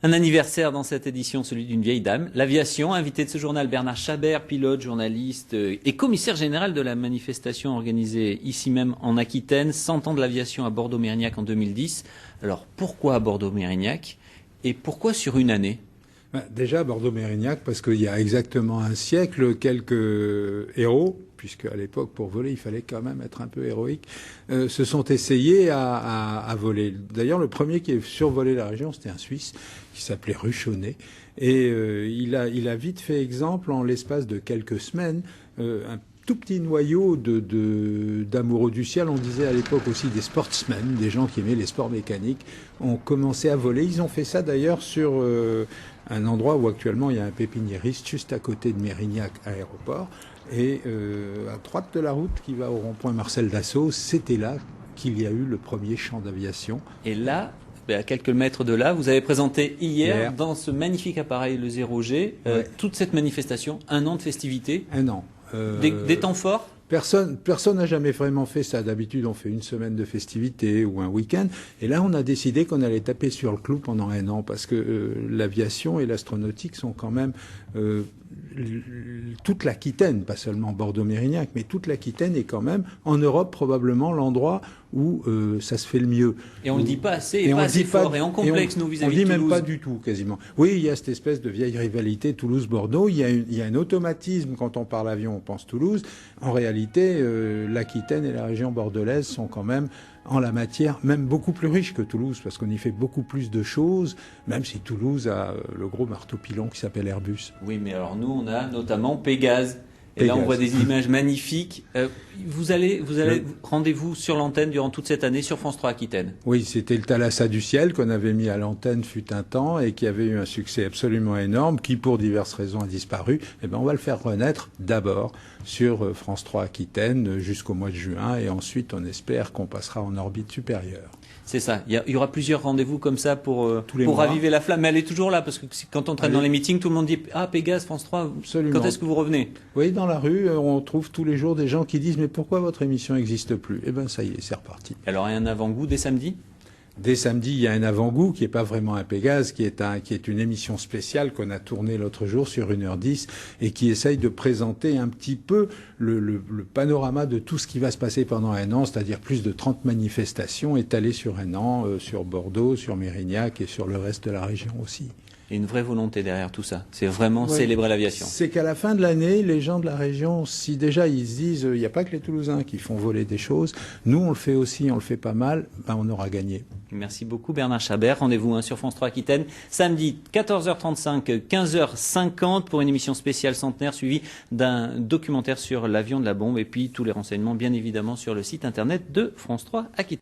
Un anniversaire dans cette édition, celui d'une vieille dame. L'aviation, invité de ce journal, Bernard Chabert, pilote, journaliste et commissaire général de la manifestation organisée ici même en Aquitaine. 100 ans de l'aviation à Bordeaux-Mérignac en 2010. Alors pourquoi à Bordeaux-Mérignac et pourquoi sur une année ? Déjà à Bordeaux-Mérignac, parce qu'il y a exactement un siècle, quelques héros, puisque à l'époque, pour voler, il fallait quand même être un peu héroïque, se sont essayés à voler. D'ailleurs, le premier qui a survolé la région, c'était un Suisse qui s'appelait Ruchonnet. Et il a vite fait exemple, en l'espace de quelques semaines, un tout petit noyau d'amoureux du ciel. On disait à l'époque aussi des sportsmen, des gens qui aimaient les sports mécaniques, ont commencé à voler. Ils ont fait ça d'ailleurs sur un endroit où actuellement il y a un pépiniériste juste à côté de Mérignac aéroport. Et à droite de la route qui va au rond-point Marcel Dassault, c'était là qu'il y a eu le premier champ d'aviation. Et là, à quelques mètres de là, vous avez présenté hier dans ce magnifique appareil, le 0G, toute cette manifestation, un an de festivités. Un an. Des temps forts ? Personne n'a jamais vraiment fait ça. D'habitude, on fait une semaine de festivités ou un week-end. Et là, on a décidé qu'on allait taper sur le clou pendant un an parce que l'aviation et l'astronautique sont quand même toute l'Aquitaine, pas seulement Bordeaux-Mérignac, mais toute l'Aquitaine est quand même, en Europe, probablement l'endroit où ça se fait le mieux. Et on ne le dit pas assez, et pas assez fort, et en complexe, nous, vis-à-vis de Toulouse. On ne dit même pas du tout, quasiment. Oui, il y a cette espèce de vieille rivalité Toulouse-Bordeaux. Il y a un automatisme, quand on parle avion, on pense Toulouse. En réalité, l'Aquitaine et la région bordelaise sont quand même, en la matière, même beaucoup plus riches que Toulouse, parce qu'on y fait beaucoup plus de choses, même si Toulouse a le gros marteau-pilon qui s'appelle Airbus. Oui, mais alors nous, on a notamment Pégase. Et là, on voit des images magnifiques. Vous allez rendez-vous sur l'antenne durant toute cette année sur France 3 Aquitaine. Oui, c'était le Thalassa du ciel qu'on avait mis à l'antenne fut un temps et qui avait eu un succès absolument énorme, qui pour diverses raisons a disparu. Eh ben, on va le faire renaître d'abord sur France 3 Aquitaine jusqu'au mois de juin et ensuite on espère qu'on passera en orbite supérieure. C'est ça. Il y aura plusieurs rendez-vous comme ça pour raviver la flamme. Mais elle est toujours là parce que quand on traîne dans les meetings, tout le monde dit « Ah, Pégase, France 3, absolument. Quand est-ce que vous revenez ?» Oui, dans la rue, on trouve tous les jours des gens qui disent « Mais pourquoi votre émission n'existe plus ?» Eh bien, ça y est, c'est reparti. Alors, il y a un avant-goût dès samedi ? Dès samedi, il y a un avant-goût qui est pas vraiment un Pégase, qui est une émission spéciale qu'on a tournée l'autre jour sur 1h10 et qui essaye de présenter un petit peu le panorama de tout ce qui va se passer pendant un an, c'est-à-dire plus de 30 manifestations étalées sur un an, sur Bordeaux, sur Mérignac et sur le reste de la région aussi. Et une vraie volonté derrière tout ça, c'est vraiment célébrer l'aviation. C'est qu'à la fin de l'année, les gens de la région, si déjà ils se disent il n'y a pas que les Toulousains qui font voler des choses, nous on le fait aussi, on le fait pas mal, ben on aura gagné. Merci beaucoup Bernard Chabert. Rendez-vous sur France 3 Aquitaine, samedi 14h35, 15h50 pour une émission spéciale centenaire suivie d'un documentaire sur l'avion de la bombe et puis tous les renseignements bien évidemment sur le site internet de France 3 Aquitaine.